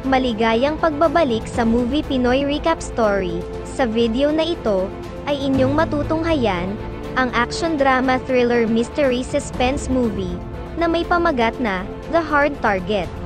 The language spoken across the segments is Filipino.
Maligayang pagbabalik sa Movie Pinoy Recap Story. Sa video na ito, ay inyong matutunghayan, ang action drama thriller mystery suspense movie, na may pamagat na, The Hard Target.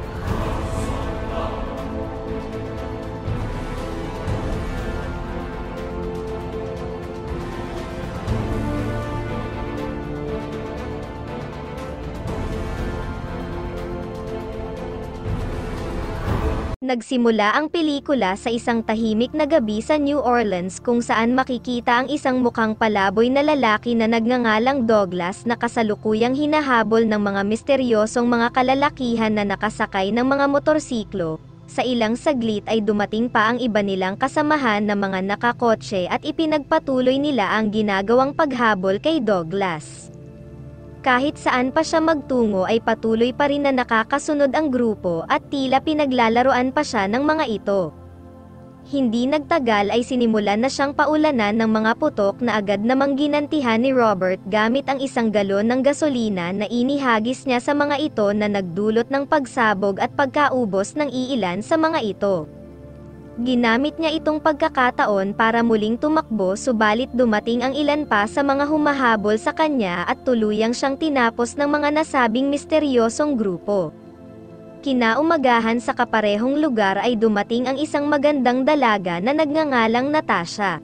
Nagsimula ang pelikula sa isang tahimik na gabi sa New Orleans kung saan makikita ang isang mukhang palaboy na lalaki na nagngangalang Douglas na kasalukuyang hinahabol ng mga misteryosong mga kalalakihan na nakasakay ng mga motorsiklo. Sa ilang saglit ay dumating pa ang iba nilang kasamahan na mga nakakotse at ipinagpatuloy nila ang ginagawang paghabol kay Douglas. Kahit saan pa siya magtungo ay patuloy pa rin na nakakasunod ang grupo at tila pinaglalaroan pa siya ng mga ito. Hindi nagtagal ay sinimulan na siyang paulanan ng mga putok na agad namang ginantihan ni Robert gamit ang 1 galon ng gasolina na inihagis niya sa mga ito na nagdulot ng pagsabog at pagkaubos ng iilan sa mga ito. Ginamit niya itong pagkakataon para muling tumakbo subalit dumating ang ilan pa sa mga humahabol sa kanya at tuluyang siyang tinapos ng mga nasabing misteryosong grupo. Kinaumagahan sa kaparehong lugar ay dumating ang isang magandang dalaga na nagngangalang Natasha.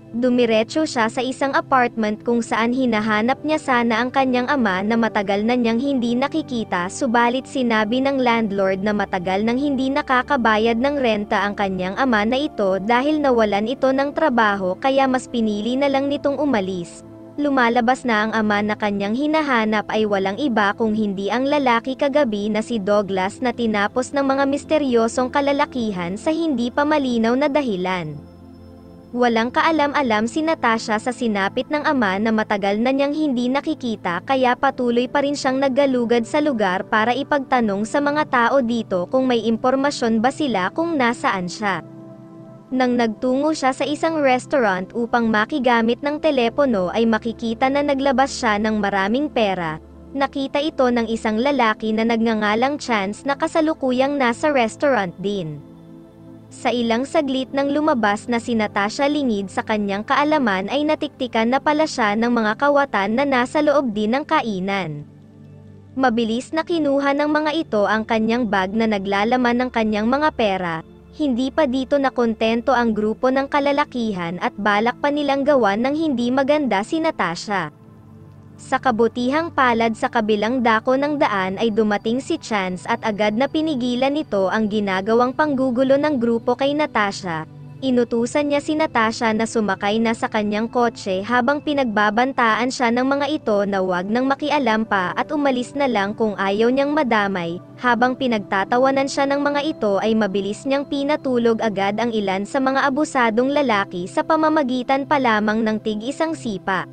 Dumiretso siya sa isang apartment kung saan hinahanap niya sana ang kanyang ama na matagal na niyang hindi nakikita subalit sinabi ng landlord na matagal nang hindi nakakabayad ng renta ang kanyang ama na ito dahil nawalan ito ng trabaho kaya mas pinili na lang nitong umalis. Lumalabas na ang ama na kanyang hinahanap ay walang iba kung hindi ang lalaki kagabi na si Douglas na tinapos ng mga misteryosong kalalakihan sa hindi pa malinaw na dahilan. Walang kaalam-alam si Natasha sa sinapit ng ama na matagal na niyang hindi nakikita kaya patuloy pa rin siyang naggalugad sa lugar para ipagtanong sa mga tao dito kung may impormasyon ba sila kung nasaan siya. Nang nagtungo siya sa isang restaurant upang makigamit ng telepono ay makikita na naglabas siya ng maraming pera. Nakita ito ng isang lalaki na nagngangalang Chance na kasalukuyang nasa restaurant din. Sa ilang saglit nang lumabas na si Natasha lingid sa kanyang kaalaman ay natiktikan na pala siya ng mga kawatan na nasa loob din ng kainan. Mabilis na kinuha ng mga ito ang kanyang bag na naglalaman ng kanyang mga pera. Hindi pa dito nakontento ang grupo ng kalalakihan at balak pa nilang gawan ng hindi maganda si Natasha. Sa kabutihang palad sa kabilang dako ng daan ay dumating si Chance at agad na pinigilan nito ang ginagawang panggugulo ng grupo kay Natasha. Inutusan niya si Natasha na sumakay na sa kanyang kotse habang pinagbabantaan siya ng mga ito na huwag nang makialam pa at umalis na lang kung ayaw niyang madamay. Habang pinagtatawanan siya ng mga ito ay mabilis niyang pinatulog agad ang ilan sa mga abusadong lalaki sa pamamagitan pa lamang ng tig-isang sipa.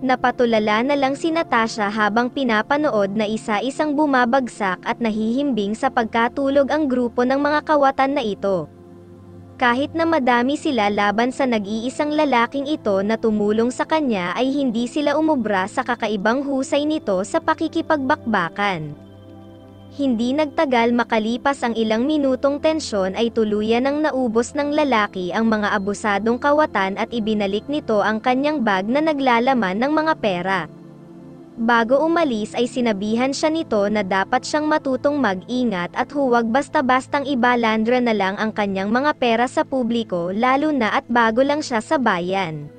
Napatulala na lang si Natasha habang pinapanood na isa-isang bumabagsak at nahihimbing sa pagkatulog ang grupo ng mga kawatan na ito. Kahit na madami sila laban sa nag-iisang lalaking ito na tumulong sa kanya ay hindi sila umubra sa kakaibang husay nito sa pakikipagbakbakan. Hindi nagtagal makalipas ang ilang minutong tensyon ay tuluyan ng naubos ng lalaki ang mga abusadong kawatan at ibinalik nito ang kanyang bag na naglalaman ng mga pera. Bago umalis ay sinabihan siya nito na dapat siyang matutong mag-ingat at huwag basta-bastang ibalandra na lang ang kanyang mga pera sa publiko lalo na at bago lang siya sa bayan.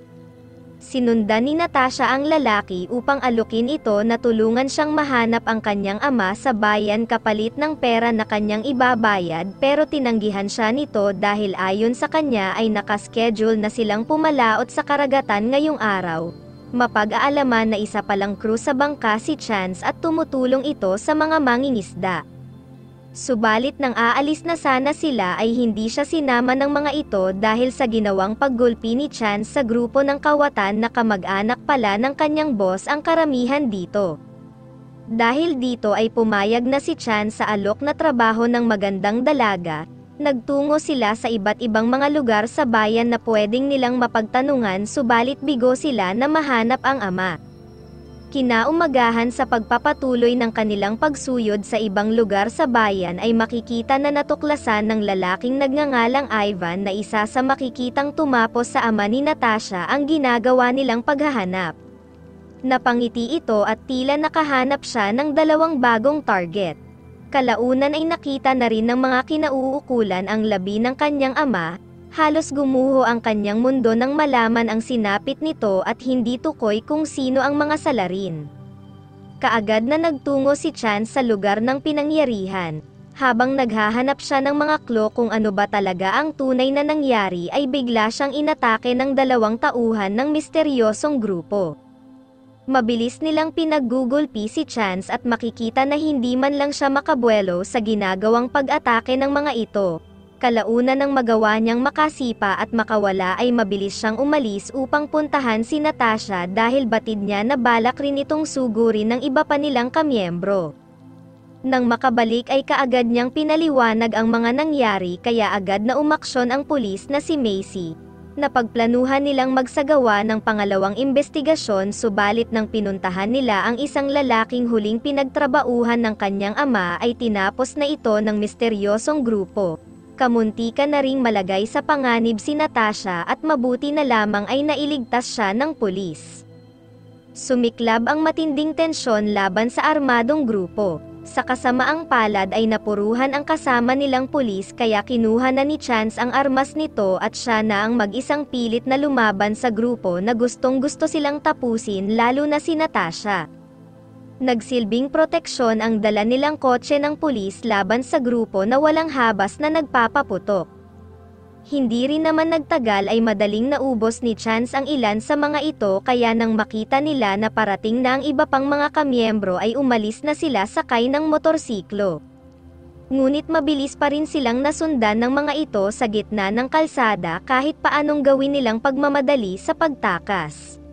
Sinundan ni Natasha ang lalaki upang alukin ito na tulungan siyang mahanap ang kanyang ama sa bayan kapalit ng pera na kanyang ibabayad pero tinanggihan siya nito dahil ayon sa kanya ay nakaschedule na silang pumalaot sa karagatan ngayong araw. Mapag-aalaman na isa palang crew sa bangka si Chance at tumutulong ito sa mga mangingisda. Subalit nang aalis na sana sila ay hindi siya sinama ng mga ito dahil sa ginawang paggulpi ni Chance sa grupo ng kawatan na kamag-anak pala ng kanyang boss ang karamihan dito. Dahil dito ay pumayag na si Chance sa alok na trabaho ng magandang dalaga. Nagtungo sila sa iba't ibang mga lugar sa bayan na pwedeng nilang mapagtanungan subalit bigo sila na mahanap ang ama. Kinaumagahan sa pagpapatuloy ng kanilang pagsuyod sa ibang lugar sa bayan ay makikita na natuklasan ng lalaking nagngangalang Ivan na isa sa makikitang tumapos sa ama ni Natasha ang ginagawa nilang paghahanap. Napangiti ito at tila nakahanap siya ng dalawang bagong target. Kalaunan ay nakita na rin ng mga kinauukulan ang labi ng kanyang ama. Halos gumuho ang kanyang mundo nang malaman ang sinapit nito at hindi tukoy kung sino ang mga salarin. Kaagad na nagtungo si Chance sa lugar ng pinangyarihan. Habang naghahanap siya ng mga clue kung ano ba talaga ang tunay na nangyari ay bigla siyang inatake ng dalawang tauhan ng misteryosong grupo. Mabilis nilang pinaggugulpi si Chance at makikita na hindi man lang siya makabuelo sa ginagawang pag-atake ng mga ito. Kalaunan ng magawa niyang makasipa at makawala ay mabilis siyang umalis upang puntahan si Natasha dahil batid niya na balak rin itong sugurin ng iba pa nilang kamiyembro. Nang makabalik ay kaagad niyang pinaliwanag ang mga nangyari kaya agad na umaksyon ang pulis na si Macy. Napagplanuhan nilang magsagawa ng pangalawang investigasyon subalit nang pinuntahan nila ang isang lalaking huling pinagtrabauhan ng kanyang ama ay tinapos na ito ng misteryosong grupo. Kamuntikan na ring malagay sa panganib si Natasha at mabuti na lamang ay nailigtas siya ng pulis. Sumiklab ang matinding tensyon laban sa armadong grupo. Sa kasamaang palad ay napuruhan ang kasama nilang pulis kaya kinuha na ni Chance ang armas nito at siya na ang mag-isang pilit na lumaban sa grupo na gustong-gusto silang tapusin lalo na si Natasha. Nagsilbing proteksyon ang dala nilang kotse ng pulis laban sa grupo na walang habas na nagpapaputok. Hindi rin naman nagtagal ay madaling naubos ni Chance ang ilan sa mga ito kaya nang makita nila na parating na ang iba pang mga kamiyembro ay umalis na sila sakay ng motorsiklo. Ngunit mabilis pa rin silang nasundan ng mga ito sa gitna ng kalsada kahit paanong gawin nilang pagmamadali sa pagtakas.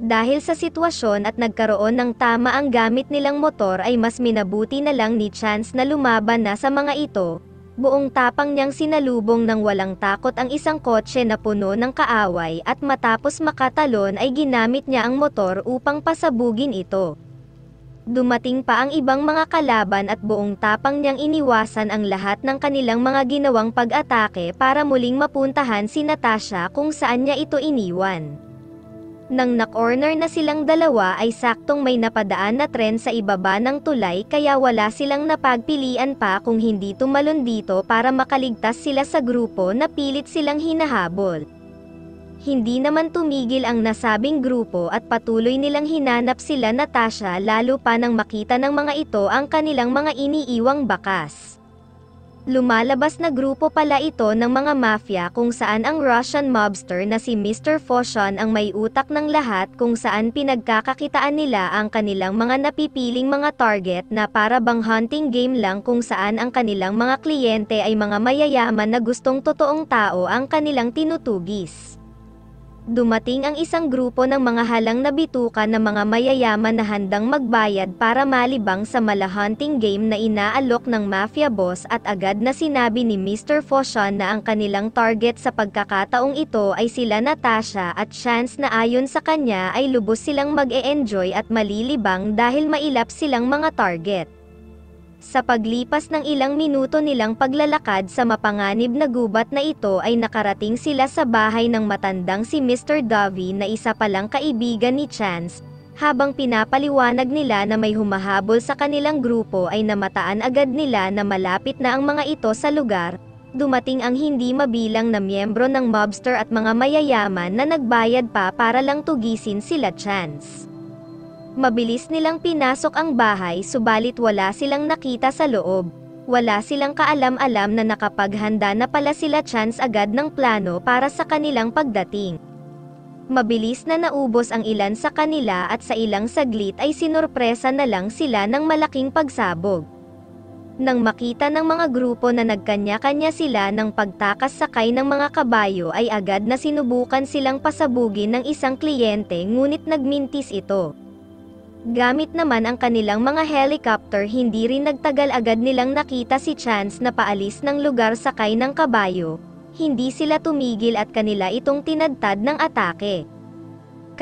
Dahil sa sitwasyon at nagkaroon ng tama ang gamit nilang motor ay mas minabuti na lang ni Chance na lumaban na sa mga ito. Buong tapang niyang sinalubong ng walang takot ang isang kotse na puno ng kaaway at matapos makatalon ay ginamit niya ang motor upang pasabugin ito. Dumating pa ang ibang mga kalaban at buong tapang niyang iniwasan ang lahat ng kanilang mga ginawang pag-atake para muling mapuntahan si Natasha kung saan niya ito iniwan. Nang na-corner na silang dalawa ay saktong may napadaan na tren sa ibaba ng tulay kaya wala silang napagpilian pa kung hindi tumalon dito para makaligtas sila sa grupo na pilit silang hinahabol. Hindi naman tumigil ang nasabing grupo at patuloy nilang hinanap sila Natasha lalo pa nang makita ng mga ito ang kanilang mga iniiwang bakas. Lumalabas na grupo pala ito ng mga mafia kung saan ang Russian mobster na si Mr. Foshan ang may utak ng lahat kung saan pinagkakakitaan nila ang kanilang mga napipiling mga target na para bang hunting game lang kung saan ang kanilang mga kliyente ay mga mayayaman na gustong totoong tao ang kanilang tinutugis. Dumating ang isang grupo ng mga halang na bituka ng mga mayayaman na handang magbayad para malibang sa mala-hunting game na inaalok ng mafia boss at agad na sinabi ni Mr. Foshan na ang kanilang target sa pagkakataong ito ay sila Natasha at Chance na ayon sa kanya ay lubos silang mag-e-enjoy at malilibang dahil mailap silang mga target. Sa paglipas ng ilang minuto nilang paglalakad sa mapanganib na gubat na ito ay nakarating sila sa bahay ng matandang si Mr. Dovey na isa palang kaibigan ni Chance. Habang pinapaliwanag nila na may humahabol sa kanilang grupo ay namataan agad nila na malapit na ang mga ito sa lugar. Dumating ang hindi mabilang na miyembro ng mobster at mga mayayaman na nagbayad pa para lang tugisin sila Chance. Mabilis nilang pinasok ang bahay subalit wala silang nakita sa loob. Wala silang kaalam-alam na nakapaghanda na pala sila Chance agad ng plano para sa kanilang pagdating. Mabilis na naubos ang ilan sa kanila at sa ilang saglit ay sinurpresa na lang sila ng malaking pagsabog. Nang makita ng mga grupo na nagkanya-kanya sila ng pagtakas sakay ng mga kabayo ay agad na sinubukan silang pasabugin ng isang kliyente ngunit nagmintis ito. Gamit naman ang kanilang mga helicopter hindi rin nagtagal agad nilang nakita si Chance na paalis ng lugar sakay ng kabayo. Hindi sila tumigil at kanila itong tinadtad ng atake.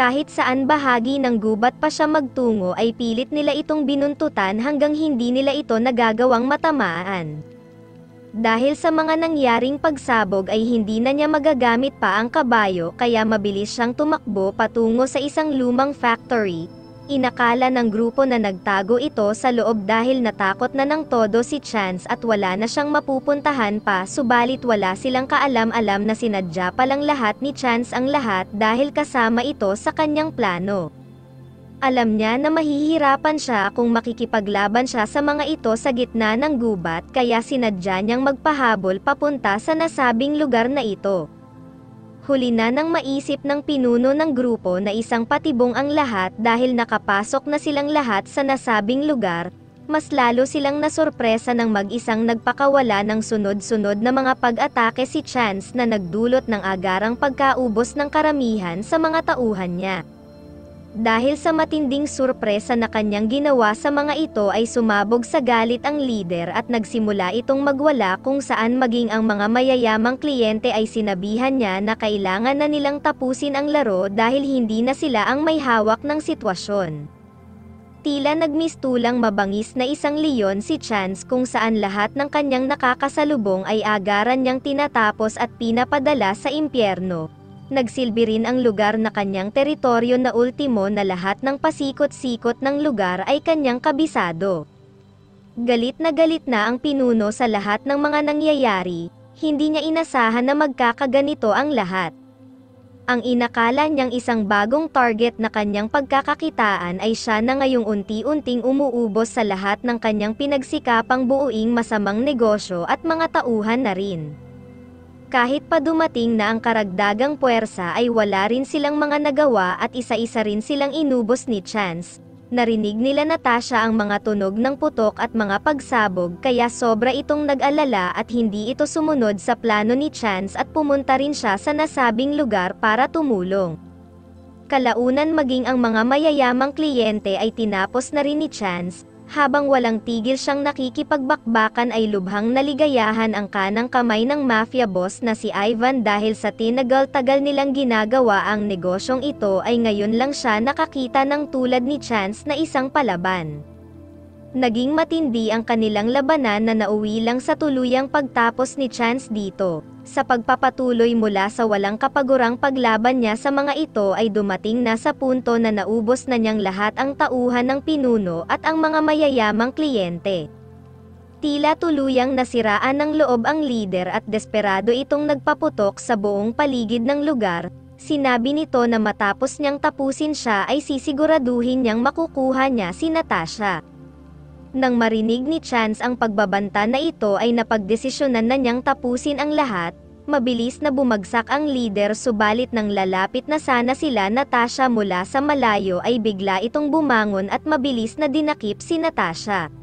Kahit saan bahagi ng gubat pa siya magtungo ay pilit nila itong binuntutan hanggang hindi nila ito nagagawang matamaan. Dahil sa mga nangyaring pagsabog ay hindi na niya magagamit pa ang kabayo kaya mabilis siyang tumakbo patungo sa isang lumang factory. Inakala ng grupo na nagtago ito sa loob dahil natakot na ng todo si Chance at wala na siyang mapupuntahan pa, subalit wala silang kaalam-alam na sinadya palang lahat ni Chance ang lahat dahil kasama ito sa kanyang plano. Alam niya na mahihirapan siya kung makikipaglaban siya sa mga ito sa gitna ng gubat kaya sinadya niyang magpahabol papunta sa nasabing lugar na ito. Huli na nang maisip ng pinuno ng grupo na isang patibong ang lahat dahil nakapasok na silang lahat sa nasabing lugar, mas lalo silang nasorpresa ng mag-isang nagpakawala ng sunod-sunod na mga pag-atake si Chance na nagdulot ng agarang pagkaubos ng karamihan sa mga tauhan niya. Dahil sa matinding surpresa na kanyang ginawa sa mga ito ay sumabog sa galit ang leader at nagsimula itong magwala kung saan maging ang mga mayayamang kliyente ay sinabihan niya na kailangan na nilang tapusin ang laro dahil hindi na sila ang may hawak ng sitwasyon. Tila nagmistulang mabangis na isang leon si Chance kung saan lahat ng kanyang nakakasalubong ay agaran niyang tinatapos at pinapadala sa impyerno. Nagsilbi rin ang lugar na kanyang teritoryo na ultimo na lahat ng pasikot-sikot ng lugar ay kanyang kabisado. Galit na ang pinuno sa lahat ng mga nangyayari, hindi niya inasahan na magkakaganito ang lahat. Ang inakala niyang isang bagong target na kanyang pagkakakitaan ay siya na ngayong unti-unting umuubos sa lahat ng kanyang pinagsikapang buuing masamang negosyo at mga tauhan na rin. Kahit pa dumating na ang karagdagang puwersa ay wala rin silang mga nagawa at isa-isa rin silang inubos ni Chance. Narinig nila Natasha ang mga tunog ng putok at mga pagsabog kaya sobra itong nag-alala at hindi ito sumunod sa plano ni Chance at pumunta rin siya sa nasabing lugar para tumulong. Kalaunan maging ang mga mayayamang kliyente ay tinapos na rin ni Chance. Habang walang tigil siyang nakikipagbakbakan ay lubhang naligayahan ang kanang kamay ng mafia boss na si Ivan dahil sa tinagal-tagal nilang ginagawa ang negosyong ito ay ngayon lang siya nakakita ng tulad ni Chance na isang palaban. Naging matindi ang kanilang labanan na nauwi lang sa tuluyang pagtapos ni Chance dito. Sa pagpapatuloy mula sa walang kapagurang paglaban niya sa mga ito ay dumating na sa punto na naubos na niyang lahat ang tauhan ng pinuno at ang mga mayayamang kliyente. Tila tuluyang nasiraan ng loob ang leader at desperado itong nagpaputok sa buong paligid ng lugar. Sinabi nito na matapos niyang tapusin siya ay sisiguraduhin niyang makukuha niya si Natasha. Nang marinig ni Chance ang pagbabanta na ito ay napagdesisyonan na niyang tapusin ang lahat, mabilis na bumagsak ang leader subalit nang lalapit na sana sila Natasha mula sa malayo ay bigla itong bumangon at mabilis na dinakip si Natasha.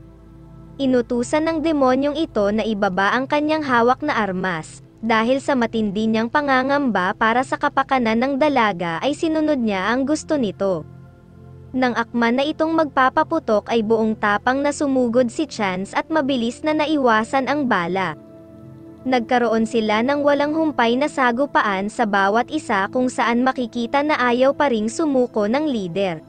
Inutusan ng demonyong ito na ibaba ang kanyang hawak na armas. Dahil sa matindi niyang pangangamba para sa kapakanan ng dalaga ay sinunod niya ang gusto nito. Nang akman na itong magpapaputok ay buong tapang na sumugod si Chance at mabilis na naiwasan ang bala. Nagkaroon sila ng walang humpay na sagupaan sa bawat isa kung saan makikita na ayaw pa ring sumuko ng leader.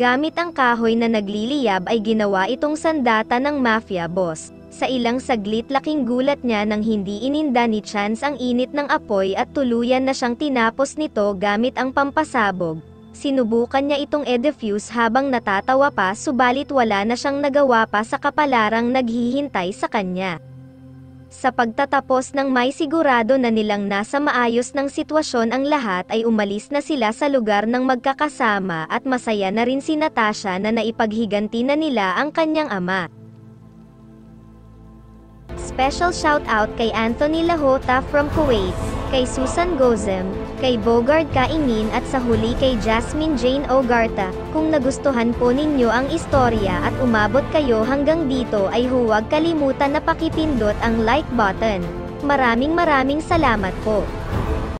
Gamit ang kahoy na nagliliyab ay ginawa itong sandata ng mafia boss. Sa ilang saglit laking gulat niya nang hindi ininda ni Chance ang init ng apoy at tuluyan na siyang tinapos nito gamit ang pampasabog. Sinubukan niya itong e-defuse habang natatawa pa subalit wala na siyang nagawa pa sa kapalarang naghihintay sa kanya. Sa pagtatapos ng may sigurado na nilang nasa maayos ng sitwasyon ang lahat ay umalis na sila sa lugar ng magkakasama at masaya na rin si Natasha na naipaghiganti na nila ang kanyang ama. Special shoutout kay Anthony Lahota from Kuwait, kay Susan Gozem, kay Bogard Kaingin at sa huli kay Jasmine Jane Ogarta. Kung nagustuhan po ninyo ang istorya at umabot kayo hanggang dito ay huwag kalimutan na pakipindot ang like button. Maraming salamat po.